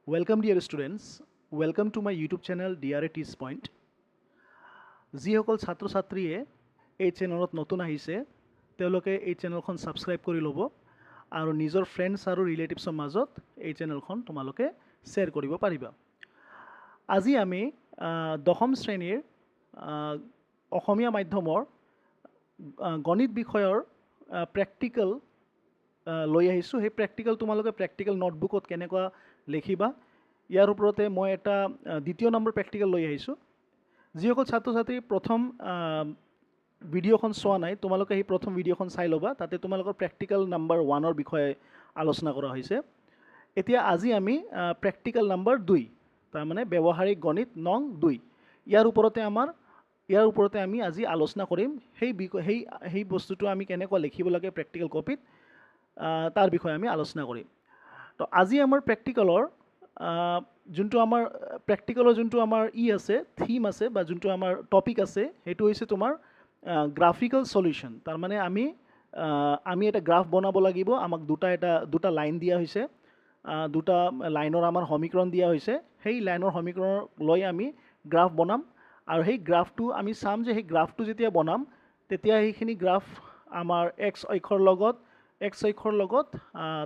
Welcome dear students, welcome to my YouTube channel DRA Teach Point. যিসকল ছাত্ৰ ছাত্ৰীয়ে এই চেনেলত নতুন আহিছে তেওঁলোকে এই চেনেলখন সাবস্ক্ৰাইব কৰি ল'ব আৰু নিজৰ ফ্ৰেণ্ডছ আৰু ৰিলেটিভছৰ মাজত এই চেনেলখন তোমালোকে শ্বেয়াৰ কৰিব পাৰিবা। আজি আমি দশম শ্ৰেণীৰ অসমীয়া মাধ্যমৰ গণিত বিষয়ৰ প্ৰেক্টিকেল লৈ আহিছোঁ। সেই প্ৰেক্টিকেল তোমালোকে প্ৰেক্টিকেল নোটবুকত কেনেকুৱা লিখিবা ইয়াৰ ওপৰতে মই এটা দ্বিতীয় নম্বৰ প্ৰেক্টিকেল লৈ আহিছোঁ। যিসকল ছাত্ৰ ছাত্ৰী প্ৰথম ভিডিঅ'খন চোৱা নাই তোমালোকে সেই প্ৰথম ভিডিঅ'খন চাই ল'বা, তাতে তোমালোকৰ প্ৰেক্টিকেল নম্বৰ 1ৰ বিষয়ে আলোচনা কৰা হৈছে। এতিয়া আজি আমি প্ৰেক্টিকেল নম্বৰ 2 তাৰমানে ব্যৱহাৰিক গণিত নং 2 ইয়াৰ ওপৰতে আমি আজি আলোচনা কৰিম। সেই বস্তুটো আমি কেনেকুৱা লিখিব লাগে প্ৰেক্টিকেল কপিত তাৰ বিষয়ে আমি আলোচনা কৰিম। তো আজি আমাৰ প্ৰেক্টিকেলৰ যোনটো আমাৰ আছে থিম আছে বা যোনটো আমাৰ টপিক আছে সেইটো হৈছে তোমাৰ গ্ৰাফিকেল সলিউশন। তাৰমানে আমি এটা গ্ৰাফ বনাব লাগিব। আমাক দুটা লাইন দিয়া হৈছে, দুটা লাইনৰ আমাৰ সমীকৰণ দিয়া হৈছে। সেই লাইনৰ সমীকৰণ লৈ আমি গ্ৰাফ বনাম আৰু সেই গ্ৰাফটো আমি চাম যে সেই গ্ৰাফটো যেতিয়া বনাম তেতিয়া সেইখিনি গ্ৰাফ আমাৰ এক্স অক্ষৰ লগত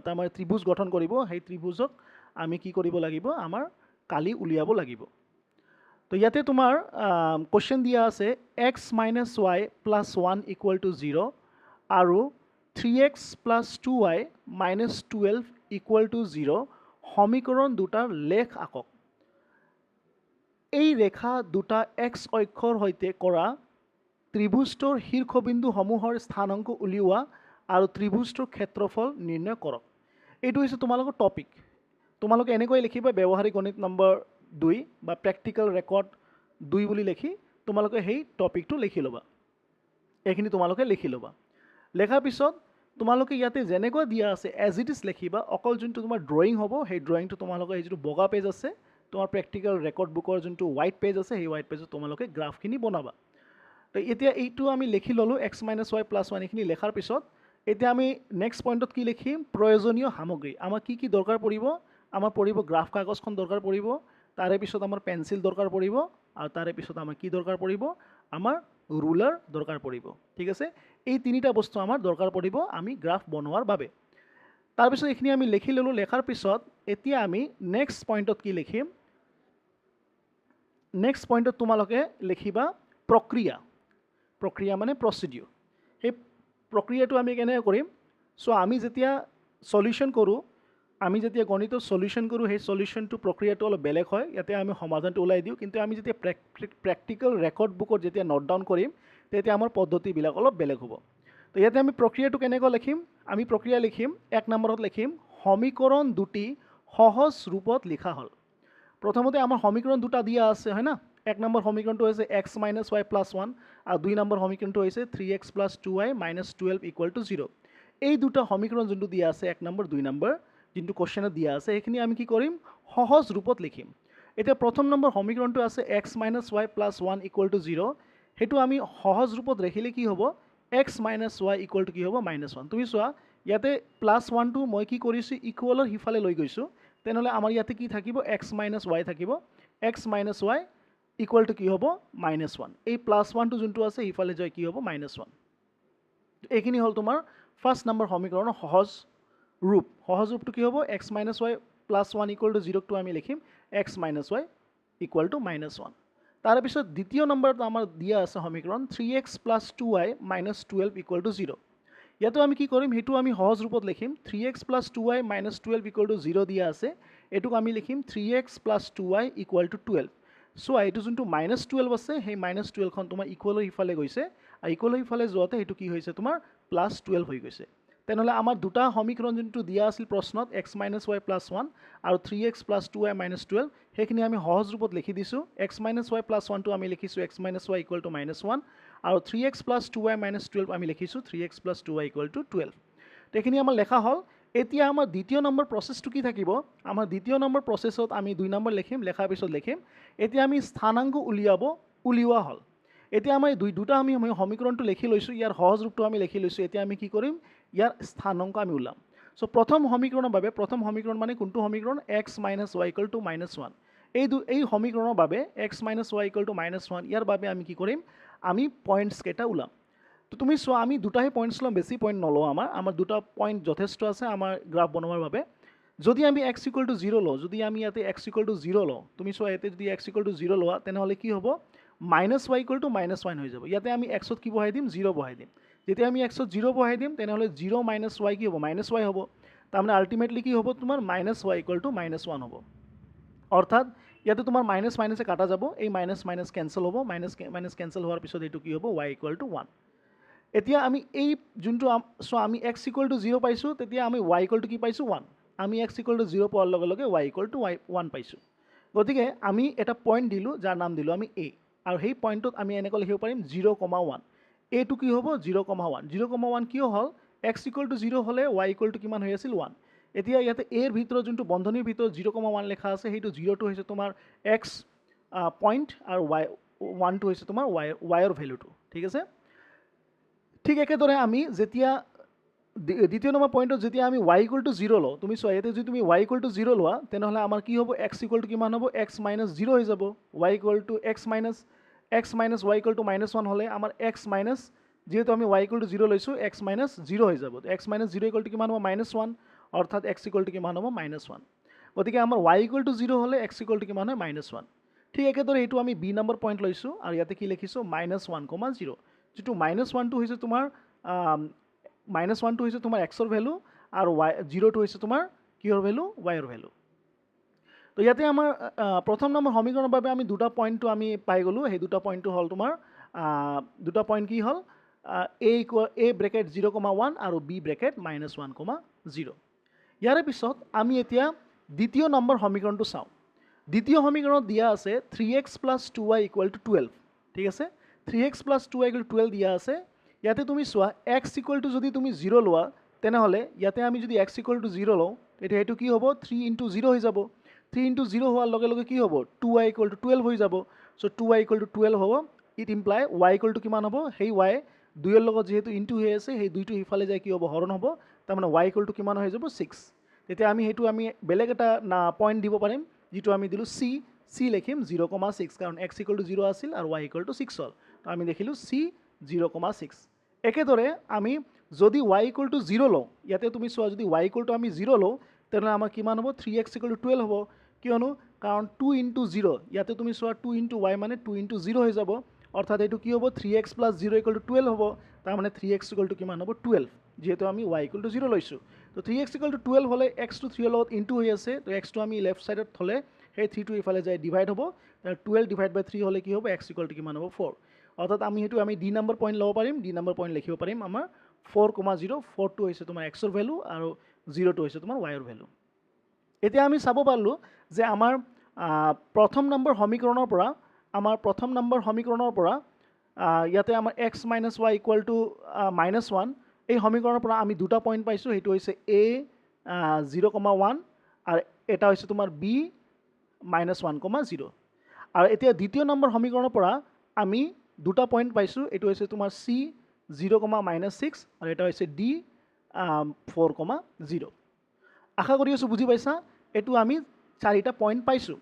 তাৰমানে ত্ৰিভুজ গঠন কৰিব। সেই ত্ৰিভুজক আমি কি কৰিব লাগিব, আমাৰ কালি উলিয়াব লাগিব। তো ইয়াতে তোমাৰ কোৱেশ্চন দিয়া আছে x - y + 1 = 0 আৰু 3x + 2y - 12 = 0 সমীকৰণ দুটাৰ লেখ আকক। এই ৰেখা দুটা x অক্ষৰ সৈতে কৰা ত্ৰিভুজটোৰ শীৰ্ষবিন্দুসমূহৰ স্থানাংক উলিওৱা আৰু ত্ৰিভুজটোৰ ক্ষেত্ৰফল নিৰ্ণয় কৰক। এইটো হৈছে তোমালোকৰ টপিক। তোমালোকে এনেকৈ লিখিবা ব্যৱহাৰিক গণিত নম্বৰ 2 বা প্ৰেক্টিকেল ৰেকৰ্ড 2 বুলি লিখি তোমালোকে সেই টপিকটো লিখি ল'বা। এইখিনি তোমালোকে লিখি ল'বা। লেখাৰ পিছত তোমালোকে ইয়াতে যেনেকৈ দিয়া আছে এজ ইট ইজ লিখিবা। অকল যোনটো তোমাৰ ড্ৰয়িং হ'ব সেই ড্ৰয়িংটো তোমালোকে এই যিটো বগা পেজ আছে তোমাৰ প্ৰেক্টিকেল ৰেকৰ্ড বুকৰ যোনটো হোৱাইট পেজ আছে সেই হোৱাইট পেজত তোমালোকে গ্ৰাফখিনি বনাবা। তো এতিয়া এইটো আমি লিখি ল'লোঁ x - y + 1 এইখিনি লেখাৰ পিছত এতিয়া আমি নেক্সট পইণ্টত কি লিখিম, প্ৰয়োজনীয় সামগ্ৰী আমাৰ কি দৰকাৰ পৰিব। আমাৰ পৰিব গ্ৰাফ কাগজখন দৰকাৰ পৰিব, তাৰে পিছত আমাৰ পেঞ্চিল দৰকাৰ পৰিব আৰু তাৰে পিছত আমাৰ কি দৰকাৰ পৰিব, আমাৰ ৰুলাৰ দৰকাৰ পৰিব। ঠিক আছে, এই তিনিটা বস্তু আমাৰ দৰকাৰ পৰিব আমি গ্ৰাফ বনোৱাৰ বাবে। তাৰপিছত এইখিনি আমি লিখি ল'লোঁ। লেখাৰ পিছত এতিয়া আমি নেক্সট পইণ্টত কি লিখিম, নেক্সট পইণ্টত তোমালোকে লিখিবা প্ৰক্ৰিয়া মানে প্ৰচিডিউৰ। সেই প্ৰক্ৰিয়াটো আমি কেনেকৈ কৰিম, আমি যেতিয়া সলিউশন কৰোঁ, আমি যেতিয়া গণিতৰ সলিউশন কৰোঁ সেই সলিউশনটো প্ৰক্ৰিয়াটো অলপ বেলেগ হয়। ইয়াতে আমি সমাধানটো ওলাই দিওঁ, কিন্তু আমি যেতিয়া প্ৰেক্টিকেল ৰেকৰ্ড বুকত যেতিয়া নোট ডাউন কৰিম তেতিয়া আমাৰ পদ্ধতিবিলাক অলপ বেলেগ হ'ব। তো ইয়াতে আমি প্ৰক্ৰিয়াটো কেনেকৈ লিখিম, আমি প্ৰক্ৰিয়া লিখিম 1 নম্বৰত লিখিম সমীকৰণ দুটি সহজ ৰূপত লিখা হ'ল। প্ৰথমতে আমাৰ সমীকৰণ দুটা দিয়া আছে হয় না। 1 নম্বৰ সমীকৰণটো হৈছে x - y + 1 আৰু 2 নম্বৰ সমীকৰণটো হৈছে 3x + 2y - 12 = 0। এই দুটা সমীকৰণ যোনটো দিয়া আছে 1 নম্বৰ 2 নম্বৰ যোনটো কোৱেশ্চনত দিয়া আছে সেইখিনি আমি কি কৰিম, সহজ ৰূপত লিখিম। এতিয়া প্ৰথম নম্বৰ সমীকৰণটো আছে x - y + 1 = 0। সেইটো আমি সহজ ৰূপত লিখিলে কি হ'ব, x - y = কি হ'ব -1। তুমি চোৱা ইয়াতে +1টো মই কি কৰিছোঁ, ইকুৱেলৰ সিফালে লৈ গৈছোঁ। তেনেহ'লে আমাৰ ইয়াতে কি থাকিব, x - y থাকিব। x - y = কি হ'ব -1। এই +1টো যোনটো আছে সিফালে যায় কি হ'ব -1। এইখিনি হ'ল তোমাৰ ফাৰ্ষ্ট নম্বৰ সমীকৰণৰ সহজ ৰূপটো কি হ'ব, x - y + 1 = 0টো আমি লিখিম x - y = -1। তাৰপিছত দ্বিতীয় নম্বৰত আমাৰ দিয়া আছে সমীকৰণ 3x + 2y - 12 = 0। ইয়াতো আমি কি কৰিম, সেইটো আমি সহজ ৰূপত লিখিম 3x + 2y - 12 = 0 দিয়া আছে। এইটোক আমি লিখিম 3x + 2y = 12। এইটো যোনটো -12 আছে সেই -12খন তোমাৰ ইকুৱেলৰ সিফালে গৈছে আৰু ইকুৱেলৰ সিফালে যোৱাতে সেইটো কি হৈছে তোমাৰ +12 হৈ গৈছে। তেনেহ'লে আমাৰ দুটা সমীকৰণ যোনটো দিয়া আছিল প্ৰশ্নত x - y + 1 আৰু 3x + 2y - 12 সেইখিনি আমি সহজ ৰূপত লিখি দিছোঁ। x - y + 1টো আমি লিখিছোঁ x - y = -1 আৰু 3x + 2y - 12 আমি লিখিছোঁ 3x + 2y = 12। এইখিনি আমাৰ লেখা হ'ল। এতিয়া আমাৰ দ্বিতীয় নম্বৰ প্ৰচেছটো কি থাকিব, আমাৰ দ্বিতীয় নম্বৰ প্ৰচেছত আমি 2 নম্বৰ লিখিম, লেখাৰ পিছত লিখিম এতিয়া আমি স্থানাংক উলিওৱা হ'ল। এতিয়া আমি দুটা সমীকৰণটো লিখি লৈছোঁ, ইয়াৰ সহজ ৰূপটো আমি লিখি লৈছোঁ। এতিয়া আমি কি কৰিম, ইয়াৰ স্থানাংক আমি ওলাম। সো প্ৰথম সমীকৰণৰ বাবে প্ৰথম সমীকৰণ মানে কোনটো সমীকৰণ x minus y equal to -1 এই সমীকৰণৰ বাবে x minus y equal to -1 ইয়াৰ বাবে আমি কি কৰিম আমি পইণ্টছ কেইটা ওলাম তো তুমি চোৱা আমি দুটাহে পইণ্টছ ল'ম বেছি পইণ্ট নলওঁ আমাৰ দুটা পইণ্ট যথেষ্ট আছে আমাৰ গ্ৰাফ বনোৱাৰ বাবে যদি আমি x ইকুৱেল টু 0 লওঁ যদি আমি ইয়াতে x ইকুৱেল টু 0 লওঁ তুমি চোৱা ইয়াতে যদি x ইকুৱেল টু 0 লোৱা তেনেহ'লে কি হ'ব -y ইকুৱেল টু -1 হৈ যাব ইয়াতে আমি x ত কি বহাই দিম 0 বহাই দিম যেতিয়া আমি x ত 0 বহাই দিম তেনেহ'লে 0 মাইনাছ y কি হ'ব -y হ'ব তাৰমানে আল্টিমেটলি কি হ'ব তোমাৰ -y ইকুৱেল টু -1 হ'ব অৰ্থাৎ ইয়াতে তোমাৰ মাইনাছ মাইনাছে কাটা যাব এই মাইনাছ মাইনাছ কেঞ্চেল হ'ব মাইনাছ কেঞ্চেল হোৱাৰ পিছত এইটো কি হ'ব y ইকুৱেল টু 1 এতিয়া আমি এই যোনটো চোৱা আমি x ইকুৱেল টু 0 পাইছোঁ তেতিয়া আমি y ইকুৱেল টু কি পাইছোঁ 1 আমি x ইকুৱেল টু 0 পোৱাৰ লগে লগে y ইকুৱেল টু 1 পাইছোঁ গতিকে আমি এটা পইণ্ট দিলোঁ যাৰ নাম দিলোঁ আমি a আৰু সেই পইণ্টটোত আমি এনেকৈ লিখিব পাৰিম 0,1 এইটো কি হ'ব 0,1 কিয় হ'ল x ইকুৱেল টু 0 হ'লে y ইকুৱেল টু কিমান হৈ আছিল 1 এতিয়া ইয়াতে এৰ ভিতৰত যোনটো বন্ধনীৰ ভিতৰত 0,1 লেখা আছে সেইটো 0টো হৈছে তোমাৰ x পইণ্ট আৰু y 1টো হৈছে তোমাৰ yৰ ভেলুটো ঠিক আছে ঠিক একেদৰে আমি যেতিয়া দ্বিতীয় নম্বৰ পইণ্টত যেতিয়া আমি y ইকুৱেল টু 0 লওঁ তুমি চোৱা ইয়াতে যদি তুমি y ইকুৱেল টু 0 লোৱা তেনেহ'লে আমাৰ কি হ'ব x ইকুৱেল টু কিমান হ'ব x মাইনাছ 0 হৈ যাব y equal to x minus y equal to -1 হ'লে আমাৰ x মাইনাছ যিহেতু আমি y ইকুৱেল টু 0 লৈছোঁ x মাইনাছ 0 হৈ যাব x মাইনাছ 0 ইকুৱেল টু কিমান হ'ব -1 অৰ্থাৎ x ইকুৱেল টু কিমান হ'ব -1 গতিকে আমাৰ y ইকুৱেল টু 0 হ'লে x ইকুৱেল টু কিমান হয় -1 ঠিক একেদৰে এইটো আমি b নম্বৰ পইণ্ট লৈছোঁ আৰু ইয়াতে কি লিখিছোঁ -1,0 যিটো -1টো হৈছে তোমাৰ -1টো হৈছে তোমাৰ x ৰ ভেলু আৰু 0টো হৈছে তোমাৰ কিহৰ ভেলু y ৰ ভেলু তো ইয়াতে আমাৰ প্ৰথম নম্বৰ সমীকৰণৰ বাবে আমি দুটা পইণ্টটো আমি পাই গ'লোঁ সেই দুটা পইণ্টটো হ'ল তোমাৰ দুটা পইণ্ট কি হ'ল a ব্ৰেকেট 0,1 আৰু b ব্ৰেকেট -1,0 ইয়াৰে পিছত আমি এতিয়া দ্বিতীয় নম্বৰ সমীকৰণটো চাওঁ দ্বিতীয় সমীকৰণত দিয়া আছে 3x + 2y = 12 ঠিক আছে 3x + 2y = 12 দিয়া আছে ইয়াতে তুমি চোৱা x ইকুৱেল টু যদি তুমি 0 লোৱা তেনেহ'লে ইয়াতে আমি যদি x ইকুৱেল টু 0 লওঁ তেতিয়া এইটো কি হ'ব 3 × 0 হৈ যাব 3 × 0 হোৱাৰ লগে লগে কি হ'ব 2y = 12 হৈ যাব চ' 2y = 12 হ'ব it imply y equal to কিমান হ'ব সেই y 2ৰ লগত যিহেতু ইনটু হৈ আছে সেই 2টো সিফালে যায় কি হ'ব হৰণ হ'ব তাৰমানে y ইকুৱেল টু কিমান হৈ যাব 6 তেতিয়া আমি সেইটো আমি বেলেগ এটা পইণ্ট দিব পাৰিম যিটো আমি দিলোঁ c লিখিম 0,6 কাৰণ x ইকুৱেল টু 0 আছিল আৰু y ইকুৱেল টু 6 হ'ল তো আমি দেখিলোঁ c 0,6 একেদৰে আমি যদি y ইকুৱেল টু 0 লওঁ ইয়াতে তুমি চোৱা যদি y ইকুৱেল টু আমি 0 লওঁ তেনেহ'লে আমাৰ কিমান হ'ব 3x = 12 হ'ব কিয়নো কাৰণ 2 × 0 ইয়াতে তুমি চোৱা 2 × y মানে 2 × 0 হৈ যাব অৰ্থাৎ এইটো কি হ'ব 3x + 0 = 12 হ'ব তাৰমানে 3x = কিমান হ'ব 12 যিহেতু আমি y ইকুৱেল টু 0 লৈছোঁ তো 3x = 12 হ'লে xটো 3ৰ লগত ইনটু হৈ আছে তো xটো আমি লেফ্ট ছাইডত থ'লে সেই 3টো ইফালে যায় ডিভাইড হ'ব 12 / 3 হ'লে কি হ'ব x = কিমান হ'ব 4 অৰ্থাৎ আমি সেইটো আমি d নম্বৰ পইণ্ট ল'ব পাৰিম d নম্বৰ পইণ্ট লিখিব পাৰিম আমাৰ 4,0 4টো হৈছে তোমাৰ x ৰ ভেলু আৰু 0টো হৈছে তোমাৰ y ৰ ভেলু এতিয়া আমি চাব পাৰিলোঁ যে আমাৰ প্ৰথম নম্বৰ সমীকৰণৰ পৰা ইয়াতে আমাৰ x - y = -1 এই সমীকৰণৰ পৰা আমি দুটা পইণ্ট পাইছোঁ সেইটো হৈছে a 0,1 আৰু এটা হৈছে তোমাৰ b -1,0 আৰু এতিয়া দ্বিতীয় নম্বৰ সমীকৰণৰ পৰা আমি দুটা পইণ্ট পাইছোঁ এইটো হৈছে তোমাৰ c 0,-6 আৰু এটা হৈছে d 4,0 আশা কৰি আছোঁ বুজি পাইছা এইটো আমি চাৰিটা পইণ্ট পাইছোঁ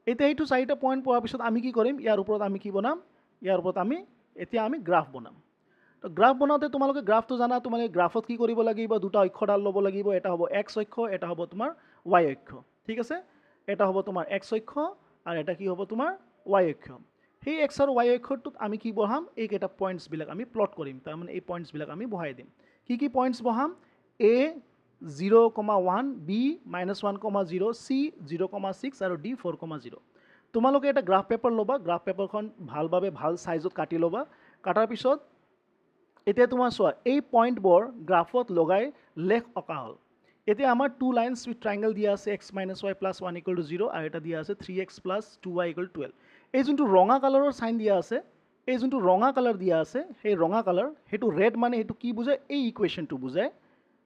এতিয়া এইটো চাৰিটা পইণ্ট পোৱাৰ পিছত আমি কি কৰিম ইয়াৰ ওপৰত আমি কি বনাম ইয়াৰ ওপৰত আমি এতিয়া আমি গ্ৰাফ বনাম তো গ্ৰাফ বনাওঁতে তোমালোকে গ্ৰাফটো জানা তোমালোকে গ্ৰাফত কি কৰিব লাগিব দুটা অক্ষডাল ল'ব লাগিব এটা হ'ব x অক্ষ এটা হ'ব তোমাৰ y অক্ষ ঠিক আছে এটা হ'ব তোমাৰ x অক্ষ আৰু এটা কি হ'ব তোমাৰ y অক্ষ সেই x আৰু y অক্ষটোত আমি কি বহাম এইকেইটা পইণ্টছবিলাক আমি প্লট কৰিম তাৰমানে এই পইণ্টছবিলাক আমি বহাই দিম কি পইণ্টছ বহাম a 0,1 b -1,0 c 0,6 আৰু d 4,0 তোমালোকে এটা গ্ৰাফ পেপাৰ ল'বা গ্ৰাফ পেপাৰখন ভালভাৱে ভাল চাইজত কাটি ল'বা কাটাৰ পিছত এতিয়া তোমাৰ চোৱা এই পইণ্টবোৰ গ্ৰাফত লগাই লেখ অঁকা হ'ল এতিয়া আমাৰ টু লাইনছ উইথ ট্ৰাইংগল দিয়া আছে x - y + 1 = 0 আৰু এটা দিয়া আছে 3x + 2y = 12 এই যোনটো ৰঙা কালাৰৰ চাইন দিয়া আছে এই যোনটো ৰঙা কালাৰ দিয়া আছে সেই ৰঙা কালাৰ সেইটো ৰেড মানে সেইটো কি বুজায় এই ইকুৱেশ্যনটো বুজায়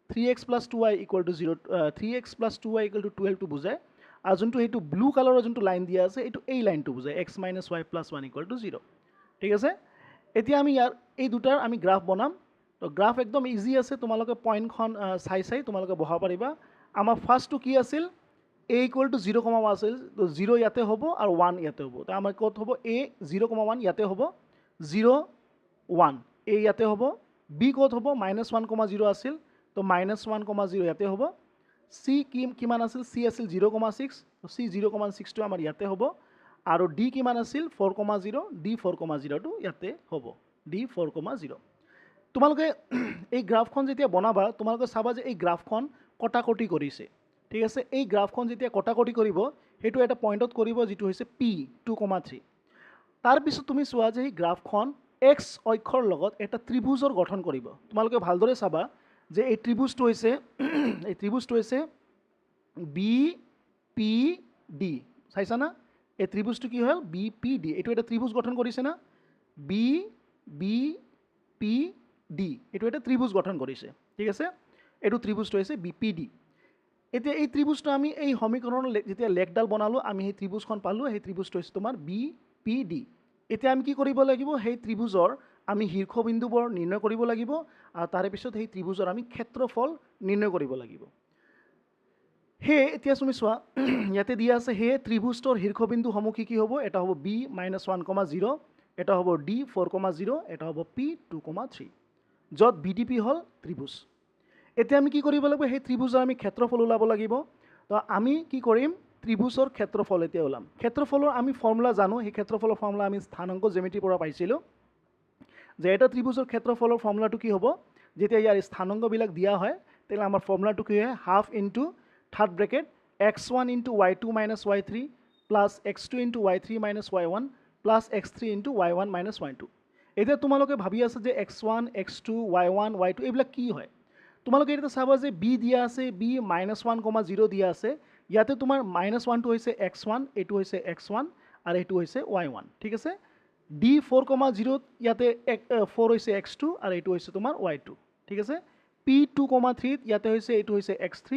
3x + 2y = 0 3x + 2y = 12 টো বুজায় আৰু যোনটো সেইটো ব্লু কালাৰৰ যোনটো লাইন দিয়া আছে এইটো এই লাইনটো বুজায় x - y + 1 = 0 ঠিক আছে এতিয়া আমি ইয়াৰ এই দুটাৰ আমি গ্ৰাফ বনাম তো গ্ৰাফ একদম ইজি আছে, তোমালোকে পইণ্টখন চাই তোমালোকে বহাব পাৰিবা। আমাৰ ফাৰ্ষ্টটো কি আছিল, a ইকুৱেল টু 0,1 আছিল, তো 0 ইয়াতে হ'ব আৰু 1 ইয়াতে হ'ব। তো আমাৰ ক'ত হ'ব, a 0,1 ইয়াতে হ'ব, 0 1 a ইয়াতে হ'ব, b ক'ত হ'ব, -1,0 আছিল, তো -1,0 ইয়াতে হ'ব, c কিমান আছিল, c আছিল 0,6, তো c 0,6টো আমাৰ ইয়াতে হ'ব, আৰু d কিমান আছিল 4,0, d 4,0টো ইয়াতে হ'ব, d 4,0। তোমালোকে এই গ্ৰাফখন যেতিয়া বনাবা তোমালোকে চাবা যে এই গ্ৰাফখন কটাকটি কৰিছে, ঠিক আছে। এই গ্ৰাফখন যেতিয়া কটাকটি কৰিব সেইটো এটা পইণ্টত কৰিব যিটো হৈছে p 2,3। তাৰপিছত তুমি চোৱা যে এই গ্ৰাফখন x অক্ষৰ লগত এটা ত্ৰিভুজৰ গঠন কৰিব। তোমালোকে ভালদৰে চাবা যে এই ত্ৰিভুজটো হৈছে বি পি ডি, চাইছা না? এই ত্ৰিভুজটো কি হ'ল, বি পি ডি, এইটো এটা ত্ৰিভুজ গঠন কৰিছে না, বি বি পি ডি, এইটো এটা ত্ৰিভুজ গঠন কৰিছে, ঠিক আছে। এইটো ত্ৰিভুজটো হৈছে বি পি ডি। এতিয়া এই ত্ৰিভুজটো আমি এই সমীকৰণৰ যেতিয়া লেখডাল বনালোঁ আমি সেই ত্ৰিভুজখন পালোঁ, সেই ত্ৰিভুজটো হৈছে তোমাৰ বি পি ডি। এতিয়া আমি কি কৰিব লাগিব, সেই ত্ৰিভুজৰ আমি শীৰ্ষবিন্দুবোৰ নিৰ্ণয় কৰিব লাগিব, আৰু তাৰে পিছত সেই ত্ৰিভুজৰ আমি ক্ষেত্ৰফল নিৰ্ণয় কৰিব লাগিব। সেয়ে এতিয়া তুমি চোৱা ইয়াতে দিয়া আছে, সেয়ে ত্ৰিভুজটোৰ শীৰ্ষবিন্দুসমূহ কি হ'ব, এটা হ'ব b -1,0, এটা হ'ব d 4,0, এটা হ'ব p 2,3, য'ত BDP হ'ল ত্ৰিভুজ। এতিয়া আমি কি কৰিব লাগিব, সেই ত্ৰিভুজৰ আমি ক্ষেত্ৰফল ওলাব লাগিব। তো আমি কি কৰিম, ত্ৰিভুজৰ ক্ষেত্ৰফল এতিয়া ওলাম। ক্ষেত্ৰফলৰ আমি ফৰ্মুলা জানো, সেই ক্ষেত্ৰফলৰ ফৰ্মুলা আমি স্থানাংক জ্যামিতিৰ পৰা পাইছিলোঁ, যে এটা ত্ৰিভুজৰ ক্ষেত্ৰফলৰ ফৰ্মুলাটো কি হ'ব, যেতিয়া ইয়াৰ স্থানাংকবিলাক দিয়া হয় তেতিয়াহ'লে আমাৰ ফৰ্মুলাটো কি হয়, half into third bracket x1 into y2 minus y3 plus x2 into y3 minus y1 plus x3 into y1 minus y2। এতিয়া তোমালোকে ভাবি আছা যে x1 x2 y1 y2 এইবিলাক কি হয়। তোমালোকে এতিয়া চাবা যে b দিয়া আছে, b -1,0 দিয়া আছে, ইয়াতে তোমাৰ -1টো হৈছে x1, এইটো হৈছে x1 আৰু এইটো হৈছে y1, ঠিক আছে। d 4,0 ইয়াতে 4 হৈছে x2 আৰু এইটো হৈছে তোমাৰ y2, ঠিক আছে। p 2,3 ইয়াতে হৈছে, এইটো হৈছে x3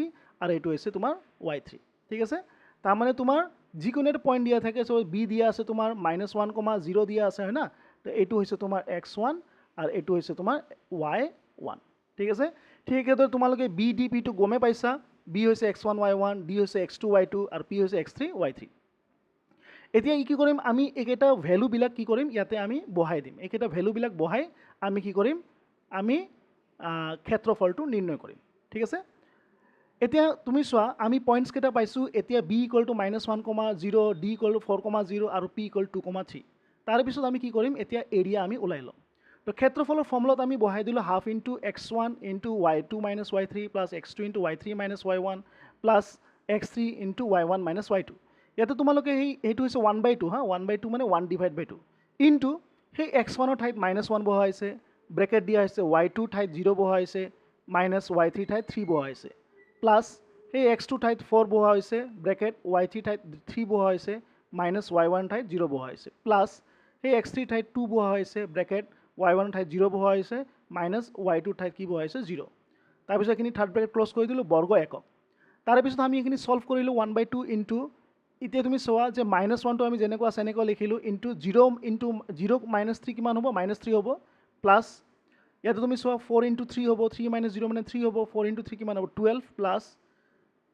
আৰু এইটো হৈছে তোমাৰ y3, ঠিক আছে। তাৰমানে তোমাৰ যিকোনো এটা পইণ্ট দিয়া থাকে, চ' b দিয়া আছে তোমাৰ -1,0 দিয়া আছে, হয় না, তো এইটো হৈছে তোমাৰ x1 আৰু এইটো হৈছে তোমাৰ y1, ঠিক আছে। ঠিক একেদৰে তোমালোকে b d p টো গমে পাইছা, b হৈছে x1 y1, d হৈছে x2 y2 আৰু p হৈছে x3 y3। এতিয়া কি কৰিম, আমি এইকেইটা ভেলুবিলাক কি কৰিম, ইয়াতে আমি বহাই দিম। এইকেইটা ভেলুবিলাক বহাই আমি কি কৰিম, আমি ক্ষেত্ৰফলটো নিৰ্ণয় কৰিম, ঠিক আছে। এতিয়া তুমি চোৱা আমি পইণ্টছ কেইটা পাইছোঁ, এতিয়া b equal to -1,0, d equal to 4,0 আৰু p ইকুৱেল টু 2,3। তাৰপিছত আমি কি কৰিম, এতিয়া এৰিয়া আমি ওলাই ল'ম। তো ক্ষেত্ৰফলৰ ফৰ্মুলাত আমি বহাই দিলোঁ half into x1 into y2 minus y3 plus x2 into y3 minus y1 plus x3 into y1 minus y2। ইয়াতে তোমালোকে সেইটো হৈছে 1/2, হা, 1/2 মানে 1/2 ইনটু সেই x1ৰ ঠাইত -1 বহাইছে, ব্ৰেকেট দিয়া হৈছে, y2 ঠাইত 0 বহাইছে, মাইনাছ y3 ঠাইত 3 বহাইছে, প্লাছ সেই x2 ঠাইত 4 বহোৱা হৈছে, ব্ৰেকেট y3 ঠাইত 3 বহোৱা হৈছে, মাইনাছ y1 ঠাইত 0 বহোৱা হৈছে, প্লাছ সেই x3 ঠাইত 2 বহোৱা হৈছে, ব্ৰেকেট y1 ঠাইত 0 বহোৱা হৈছে, মাইনাছ y2 ঠাইত কি বহোৱা হৈছে, 0। তাৰপিছত এইখিনি থাৰ্ড ব্ৰেকেট ক্লজ কৰি দিলোঁ, বৰ্গ একক। তাৰপিছত আমি এইখিনি ছল্ভ কৰিলোঁ 1/2 ইনটু, এতিয়া তুমি চোৱা যে -1টো আমি যেনেকুৱা আছে এনেকুৱা লিখিলোঁ, ইনটু 0 মাইনাছ 3 কিমান হ'ব, -3 হ'ব, প্লাছ ইয়াতে তুমি চোৱা 4 ইনটু 3 হ'ব, 3 মাইনাছ 0 মানে 3 হ'ব, 4 ইনটু 3 কিমান হ'ব 12, প্লাছ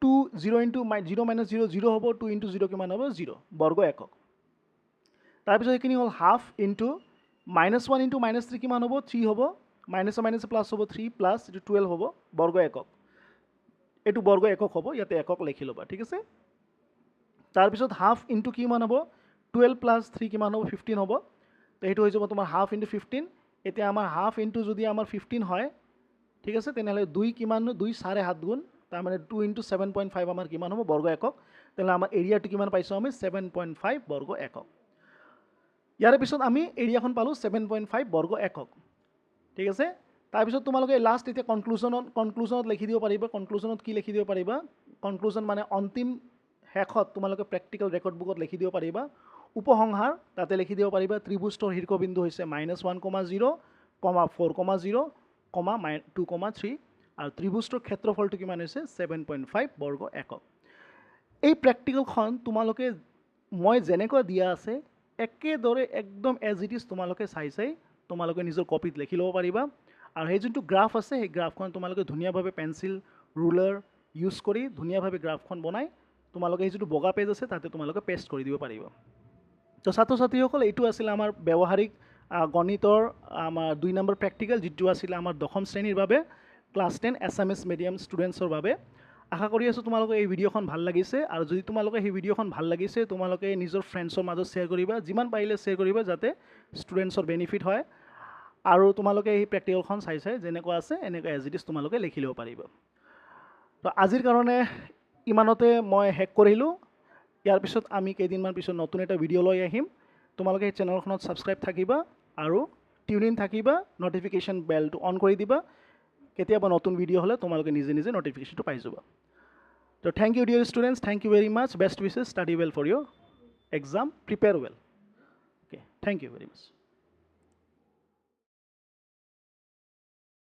2 0 ইনটু 0 মাইনাছ 0 0 হ'ব, 2 ইনটু 0 কিমান হ'ব 0, বৰ্গ একক। তাৰপিছত এইখিনি হ'ল হাফ ইনটু -1 ইনটু -3 কিমান হ'ব, 3 হ'ব, মাইনাছে মাইনাছে প্লাছ হ'ব 3 প্লাছ এইটো 12 হ'ব, বৰ্গ একক। এইটো বৰ্গ একক হ'ব, ইয়াতে একক লিখি ল'বা, ঠিক আছে। তাৰপিছত হাফ ইনটু কিমান হ'ব, 12 প্লাছ 3 কিমান হ'ব 15 হ'ব, তো সেইটো হৈ যাব তোমাৰ হাফ ইনটু 15। এতিয়া আমাৰ হাফ ইনটু যদি আমাৰ 15 হয়, ঠিক আছে, তেনেহ'লে 2 কিমান, 2 7.5 গুণ, তাৰমানে 2 ইনটু 7.5 আমাৰ কিমান হ'ব, বৰ্গ একক। তেনেহ'লে আমাৰ এৰিয়াটো কিমান পাইছোঁ আমি, 7.5 বৰ্গ একক। ইয়াৰ পিছত আমি এৰিয়াখন পালোঁ 7.5 বৰ্গ একক, ঠিক আছে। তাৰপিছত তোমালোকে লাষ্ট এতিয়া কনক্লুজনত লিখি দিব পাৰিবা। কনক্লুজনত কি লিখি দিব পাৰিবা, কনক্লুজন মানে অন্তিম শেষত তোমালোকে প্ৰেক্টিকেল ৰেকৰ্ড বুকত লিখি দিব পাৰিবা, উপসংহাৰ তাতে লিখি দিব পাৰিবা, ত্ৰিভুজটোৰ শীৰ্ষবিন্দু হৈছে -1,0, 4,0, 2,3 আৰু ত্ৰিভুজটোৰ ক্ষেত্ৰফলটো কিমান হৈছে 7.5 বৰ্গ একক। এই প্ৰেক্টিকেলখন তোমালোকে মই যেনেকৈ দিয়া আছে একেদৰে একদম এজ ইট ইজ তোমালোকে চাই তোমালোকে নিজৰ কপিত লিখি ল'ব পাৰিবা। আৰু সেই যোনটো গ্ৰাফ আছে সেই গ্ৰাফখন তোমালোকে ধুনীয়াভাৱে পেঞ্চিল ৰুলাৰ ইউজ কৰি ধুনীয়াভাৱে গ্ৰাফখন বনাই তোমালোকে সেই যোনটো বগা পেজ আছে তাতে তোমালোকে পেষ্ট কৰি দিব পাৰিব। তো ছাত্ৰ ছাত্ৰীসকল এইটো আছিল আমাৰ ব্যৱহাৰিক গণিতৰ আমাৰ 2 নম্বৰ প্ৰেক্টিকেল, যিটো আছিল আমাৰ 10ম শ্ৰেণীৰ বাবে ক্লাছ 10 এছামিছ মিডিয়াম ষ্টুডেণ্টছৰ বাবে। আশা কৰি আছোঁ তোমালোকে এই ভিডিঅ'খন ভাল লাগিছে, আৰু যদি তোমালোকে সেই ভিডিঅ'খন ভাল লাগিছে তোমালোকে নিজৰ ফ্ৰেণ্ডছৰ মাজত শ্বেয়াৰ কৰিবা, যিমান পাৰিলে শ্বেয়াৰ কৰিবা যাতে ষ্টুডেণ্টছৰ বেনিফিট হয়। আৰু তোমালোকে এই প্ৰেক্টিকেলখন চাই যেনেকুৱা আছে এনেকুৱা এজ ইট ইজ তোমালোকে লিখি ল'ব পাৰিবা। তো আজিৰ কাৰণে ইমানতে মই শেষ কৰিলোঁ। ইয়াৰ পিছত আমি কেইদিনমান পিছত নতুন এটা ভিডিঅ' লৈ আহিম। তোমালোকে এই চেনেলখনত ছাবস্ক্ৰাইব থাকিবা আৰু টিউন ইন থাকিবা, নটিফিকেশ্যন বেলটো অন কৰি দিবা। কেতিয়াবা নতুন ভিডিঅ' হ'লে তোমালোকে নিজে নিজে নটিফিকেশ্যনটো পাই যাবা। তো thank you dear students, thank you very much, best wishes, study well for your exam, prepare well. Okay, thank you very much.